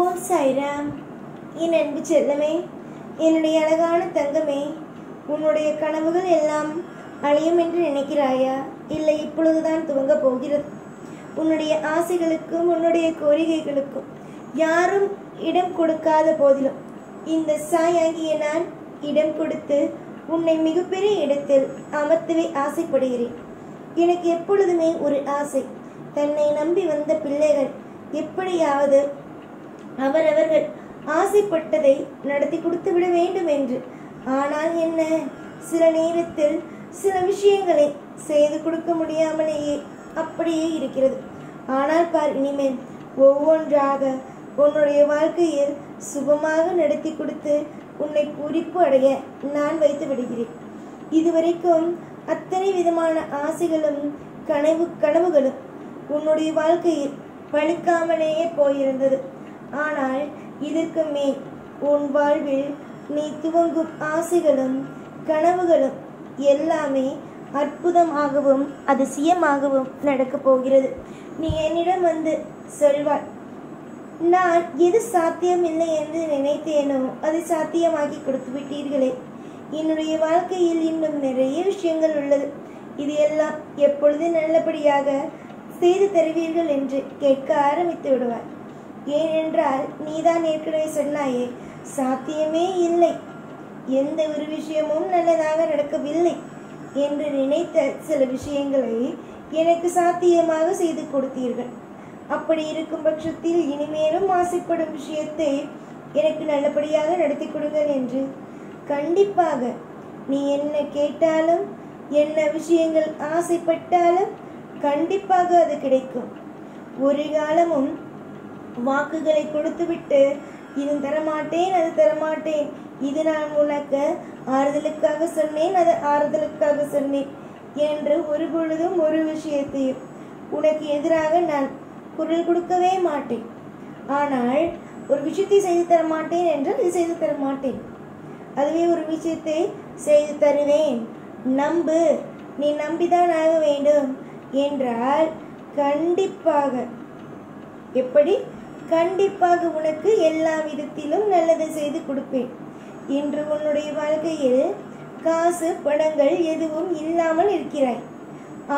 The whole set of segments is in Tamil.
ஓம் சாய்ராம். என் அன்பு செல்லமே, என்னுடைய அழகான தங்கமே, உன்னுடைய கனவுகள் எல்லாம் அழியும் என்று நினைக்கிறாயா? இல்லை, இப்பொழுதுதான் துவங்க போகிறது. உன்னுடைய ஆசைகளுக்கும் உன்னுடைய கோரிக்கைகளுக்கும் யாரும் இடம் கொடுக்காத போதிலும் இந்த சாயாகிய நான் இடம் கொடுத்து உன்னை மிகப்பெரிய இடத்தில் அமர்த்தவே ஆசைப்படுகிறேன். எனக்கு எப்பொழுதுமே ஒரு ஆசை, தன்னை நம்பி வந்த பிள்ளைகள் எப்படியாவது அவரவர்கள் ஆசைப்பட்டதை நடத்தி கொடுத்து விட வேண்டும் என்று. ஆனால் என்ன, சில நேரத்தில் சில விஷயங்களை செய்து கொடுக்க முடியாமலேயே அப்படியே இருக்கிறது. ஆனால் பார், இனிமேல் ஒவ்வொன்றாக உன்னுடைய வாழ்க்கையில் சுபமாக நடத்தி கொடுத்து உன்னை குறிப்பு அடைய நான் வைத்து விடுகிறேன். இதுவரைக்கும் அத்தனை விதமான ஆசைகளும் கனவுகளும் உன்னுடைய வாழ்க்கையில் பழிக்காமலேயே போயிருந்தது. ஆனால் இதற்கு மேல் உன் வாழ்வில் நீ துவங்கும் ஆசைகளும் கனவுகளும் எல்லாமே அற்புதமாகவும் அதிசயமாகவும் நடக்கப் போகிறது. நீ என்னிடம் வந்து சொல்வாய், நான் எது சாத்தியம் இல்லை என்று நினைத்தேனோ அதை சாத்தியமாக்கி கொடுத்து விட்டீர்களே. என்னுடைய வாழ்க்கையில் இன்னும் நிறைய விஷயங்கள் உள்ளது. இது எல்லாம் எப்பொழுது நல்லபடியாக செய்து தருவீர்கள் என்று கேட்க ஆரம்பித்து விடுவார். ஏனென்றால் நீதான் ஏற்கனவே சொன்னாயே, சாத்தியமே இல்லை, எந்த ஒரு விஷயமும் நல்லதாக நடக்கவில்லை என்று நினைத்த சில விஷயங்களை எனக்கு சாத்தியமாக செய்து கொடுத்தீர்கள். அப்படி இருக்கும் பட்சத்தில் இனிமேலும் ஆசைப்படும் விஷயத்தை எனக்கு நல்லபடியாக நடத்தி கொடுங்கள் என்று. கண்டிப்பாக நீ என்ன கேட்டாலும் என்ன விஷயங்கள் ஆசைப்பட்டாலும் கண்டிப்பாக அது கிடைக்கும். ஒரு காலமும் வாக்குகளை கொடுத்துவிட்டு இது தரமாட்டேன் அது தரமாட்டேன், இது நான் உனக்கு ஆறுதலுக்காக சொன்னேன் அது ஆறுதலுக்காக சொன்னேன் என்று ஒரு பொழுதும் ஒரு விஷயத்தையும் உனக்கு எதிராக நான் குரல் கொடுக்கவே மாட்டேன். ஆனால் ஒரு விஷயத்தை செய்து தர மாட்டேன் என்றால் இது செய்து தர மாட்டேன். அதுவே ஒரு விஷயத்தை செய்து தருவேன், நம்பு, நீ நம்பிதான் ஆக வேண்டும் என்றால் கண்டிப்பாக, எப்படி, கண்டிப்பாக உனக்கு எல்லா விதத்திலும் நல்லதை செய்து கொடுப்பேன். இன்று உன்னுடைய வாழ்க்கையில் காசு பணங்கள் எதுவும் இல்லாமல் இருக்கிறாய்.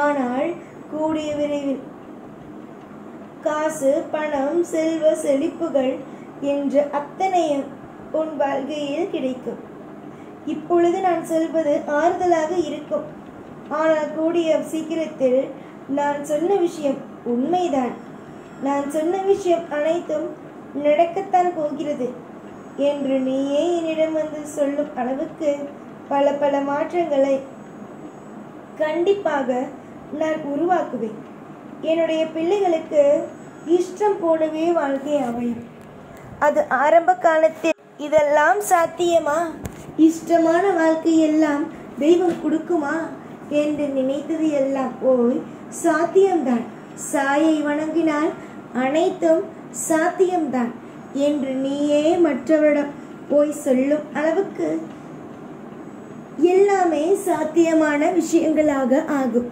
ஆனால் கூடிய விரைவில் காசு பணம் செல்வ செழிப்புகள் என்று அத்தனையும் உன் வாழ்க்கையில் கிடைக்கும். இப்பொழுது நான் சொல்வது ஆறுதலாக இருக்கும். ஆனால் கூடிய சீக்கிரத்தில் நான் சொன்ன விஷயம் உண்மைதான், நான் சொன்ன விஷயம் அனைத்தும் நடக்கத்தான் போகிறது என்று நீயே என்னிடம் வந்து சொல்லும் அளவுக்கு பல மாற்றங்களை கண்டிப்பாக நான் உருவாக்குவேன். என்னுடைய பிள்ளைகளுக்கு இஷ்டம் போலவே வாழ்க்கை அமையும். அது ஆரம்ப காலத்தில் இதெல்லாம் சாத்தியமா, இஷ்டமான வாழ்க்கை எல்லாம் தெய்வம் கொடுக்குமா என்று நினைத்தது எல்லாம் போய் சாத்தியம்தான், சாயை வணங்கினால் அனைத்தும் சாத்தியம்தான் என்று நீயே மற்றவரிடம் போய் சொல்லும் அளவுக்கு எல்லாமே சாத்தியமான விஷயங்களாக ஆகும்.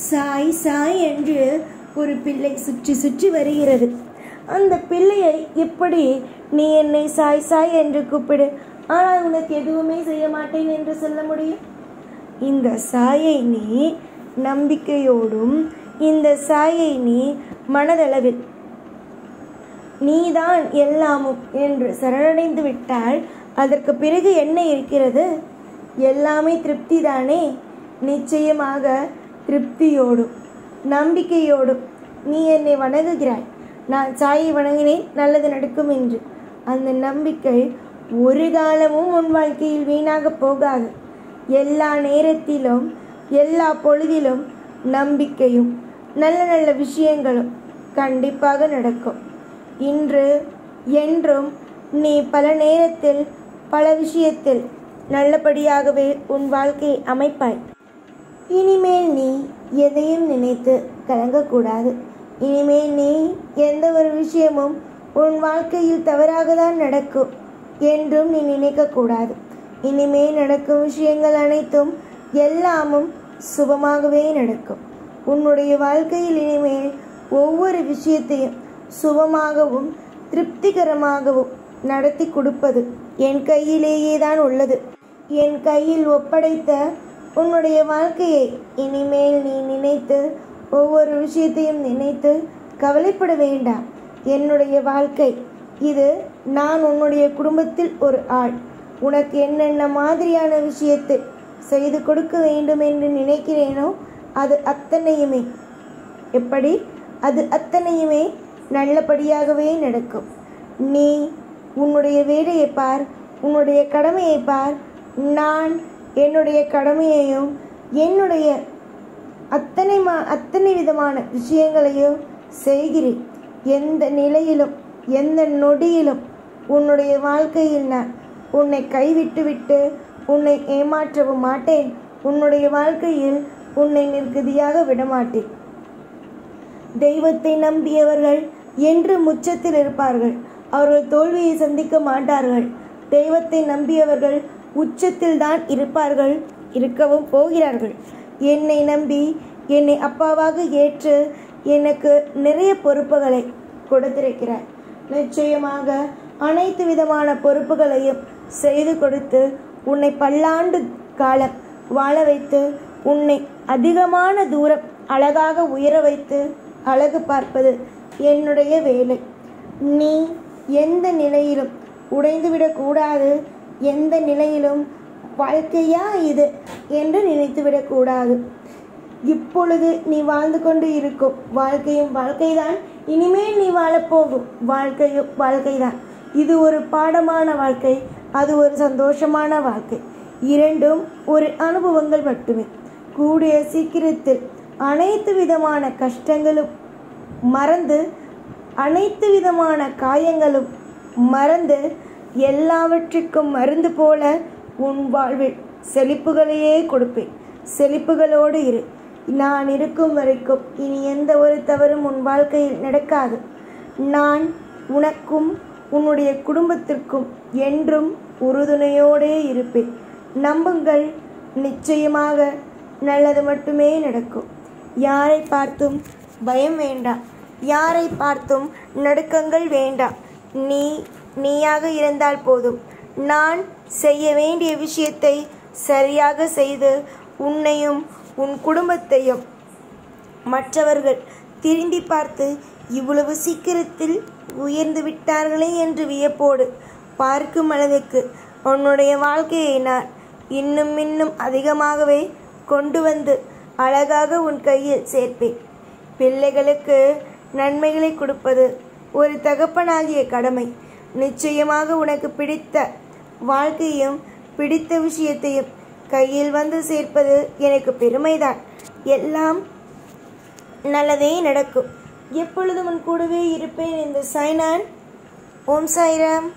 சாய் சாய் என்று ஒரு பிள்ளை சுற்றி சுற்றி வருகிறது. அந்த பிள்ளையை எப்படி நீ என்னை சாய் சாய் என்று கூப்பிடு, ஆனால் உனக்கு எதுவுமே செய்ய மாட்டேன் என்று சொல்ல முடியும்? இந்த சாயை நீ நம்பிக்கையோடும் இந்த சாயை நீ மனதளவில் நீதான் எல்லாமும் என்று சரணடைந்து விட்டால் அதற்கு பிறகு என்ன இருக்கிறது? எல்லாமே திருப்தி தானே. நிச்சயமாக திருப்தியோடும் நம்பிக்கையோடும் நீ என்னை வணங்குகிறாய், நான் சாயை வணங்கினேன் நல்லது நடக்கும் என்று. அந்த நம்பிக்கை ஒரு காலமும் உன் வாழ்க்கையில் வீணாக போகாது. எல்லா நேரத்திலும் எல்லா பொழுதிலும் நம்பிக்கையும் நல்ல நல்ல விஷயங்களும் கண்டிப்பாக நடக்கும். இன்று என்றும் நீ பல நேரத்தில் பல விஷயத்தில் நல்லபடியாகவே உன் வாழ்க்கையை அமைப்பாய். இனிமேல் நீ எதையும் நினைத்து கலங்கக்கூடாது. இனிமேல் நீ எந்த ஒரு விஷயமும் உன் வாழ்க்கையில் தவறாக தான் நடக்கும் என்றும் நீ நினைக்கக்கூடாது. இனிமேல் நடக்கும் விஷயங்கள் அனைத்தும் எல்லாமும் சுபமாகவே நடக்கும். உன்னுடைய வாழ்க்கையில் இனிமேல் ஒவ்வொரு விஷயத்தையும் சுபமாகவும் திருப்திகரமாகவும் நடத்தி கொடுப்பது என் கையிலேயே தான் உள்ளது. என் கையில் ஒப்படைத்த உன்னுடைய வாழ்க்கையை இனிமேல் நீ நினைத்து ஒவ்வொரு விஷயத்தையும் நினைத்து கவலைப்பட வேண்டாம். என்னுடைய வாழ்க்கை இது. நான் உன்னுடைய குடும்பத்தில் ஒரு ஆள். உனக்கு என்னென்ன மாதிரியான விஷயத்தை செய்து கொடுக்க வேண்டும் என்று நினைக்கிறேனோ அது அத்தனையுமே அத்தனையுமே நல்லபடியாகவே நடக்கும். நீ உன்னுடைய வேலையை பார், உன்னுடைய கடமையை பார். நான் என்னுடைய கடமையையும் என்னுடைய அத்தனை விதமான விஷயங்களையும் செய்கிறேன். எந்த நிலையிலும் எந்த நொடியிலும் உன்னுடைய வாழ்க்கையில் நான் உன்னை கைவிட்டு உன்னை ஏமாற்றவும் மாட்டேன். உன்னுடைய வாழ்க்கையில் உன்னை நிர்கதியாக விடமாட்டேன். தெய்வத்தை நம்பியவர்கள் என்று உச்சத்தில் இருப்பார்கள். அவர்கள் தோல்வியை சந்திக்க மாட்டார்கள். தெய்வத்தை நம்பியவர்கள் உச்சத்தில் தான் இருப்பார்கள், இருக்கவும் போகிறார்கள். என்னை நம்பி என்னை அப்பாவாக ஏற்று எனக்கு நிறைய பொறுப்புகளை கொடுத்திருக்கிறார். நிச்சயமாக அனைத்து விதமான பொறுப்புகளையும் செய்து கொடுத்து உன்னை பல்லாண்டு காலம் வாழ வைத்து உன்னை அதிகமான தூரம் அழகாக உயர வைத்து அழகு பார்ப்பது என்னுடைய வேலை. நீ எந்த நிலையிலும் உடைந்துவிடக்கூடாது. எந்த நிலையிலும் வாழ்க்கையா இது என்று நினைத்துவிடக்கூடாது. இப்பொழுது நீ வாழ்ந்து கொண்டு இருக்கும் வாழ்க்கையும் வாழ்க்கைதான். இனிமேல் நீ வாழப்போகும் வாழ்க்கையும் வாழ்க்கைதான். இது ஒரு பாடமான வாழ்க்கை, அது ஒரு சந்தோஷமான வாழ்க்கை. இரண்டும் ஒரு அனுபவங்கள் மட்டுமே. கூடிய சீக்கிரத்தில் அனைத்து விதமான கஷ்டங்களும் மறந்து, அனைத்து விதமான காயங்களும் மறந்து, எல்லாவற்றிற்கும் மருந்து போல உன் வாழ்வில் செழிப்புகளையே கொடுப்பேன். செழிப்புகளோடு இரு. நான் இருக்கும் வரைக்கும் இனி எந்த ஒரு தவறும் உன் வாழ்க்கையில் நடக்காது. நான் உனக்கும் உன்னுடைய குடும்பத்திற்கும் என்றும் உறுதுணையோடே இருப்பேன். நம்புங்கள், நிச்சயமாக நல்லது மட்டுமே நடக்கும். யாரை பார்த்தும் பயம் வேண்டாம். யாரை பார்த்தும் நடுக்கங்கள் வேண்டாம். நீயாக இருந்தால் போதும். நான் செய்ய வேண்டிய விஷயத்தை சரியாக செய்து உன்னையும் உன் குடும்பத்தையும் மற்றவர்கள் திரும்பி பார்த்து இவ்வளவு சீக்கிரத்தில் உயர்ந்து விட்டார்களே என்று வியப்போடு பார்க்கும் அளவுக்கு உன்னுடைய வாழ்க்கையை நான் இன்னும் அதிகமாகவே கொண்டு வந்து அழகாக உன் கையில் சேர்ப்பேன். பிள்ளைகளுக்கு நன்மைகளை கொடுப்பது ஒரு தகப்பனாகிய கடமை. நிச்சயமாக உனக்கு பிடித்த வாழ்க்கையும் பிடித்த விஷயத்தையும் கையில் வந்து சேர்ப்பது எனக்கு பெருமைதான். எல்லாம் நல்லதே நடக்கும். எப்பொழுதும் உன் கூடவே இருப்பேன். இந்த சாய்நான். ஓம் சாய்ராம்.